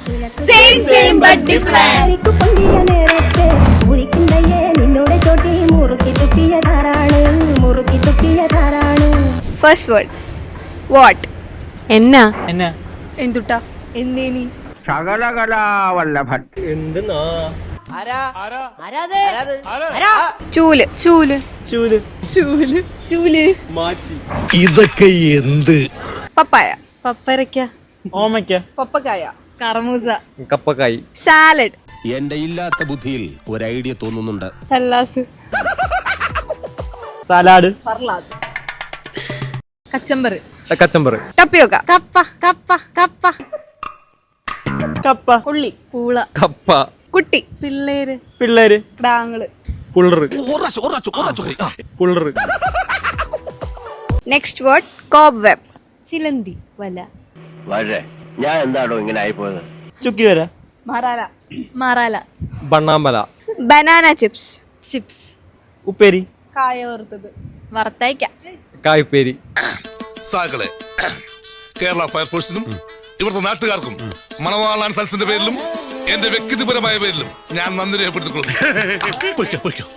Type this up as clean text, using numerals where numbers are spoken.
Same but different. First word. What? എന്നാ എന്തുട്ടാ എന്തേനി ശകലകലാവല്ലഭൻ. എന്തെന്നാ ചൂല് ചൂല് ചൂല് ചൂല് ചൂല് മാച്ചി ഇതൊക്കെ എന്ത്? പപ്പായ പപ്പരക്ക ഓമയ്ക്ക പപ്പക്കായ കർമൂസ കപ്പക്കായി സാലഡ് എന്റെ ഇല്ലാത്ത ബുദ്ധിയിൽ ഒരു ഐഡിയ തോന്നുന്നുണ്ട്. സല്ലാസ് സലാഡ് സർലാസ് കച്ചമ്പർ കച്ചമ്പർ ടപ്പിയോക്ക കപ്പ കപ്പ കപ്പ കപ്പ ഉള്ളി പൂള കപ്പ കുട്ടി പിള്ളേര് പിള്ളേര് ബാങ്ങള് പുള്ളറ് പുള്ളറ് നെക്സ്റ്റ് വേർഡ് കോബ് വെബ് ചിലന്തി വല വളരെ ഞാൻ എന്താണോ ഇങ്ങനെ ആയിപ്പോയത്? ചുക്കി വര മറാല മറാല ബണ്ണാമ്പല ബനാന ചിപ്സ് ചിപ്സ് ഉപ്പേരി കായ വറുത്തത് വറുത്തയക്ക കായ്പേരി സാകളെ കേരള ഫയർഫോഴ്സിനും ഇവിടുത്തെ നാട്ടുകാർക്കും മണവാളാൻ സൽസിന്റെ പേരിലും എന്റെ വ്യക്തിപരമായ പേരിലും ഞാൻ നന്ദി രേഖപ്പെടുത്തിക്കൊള്ളുന്നു.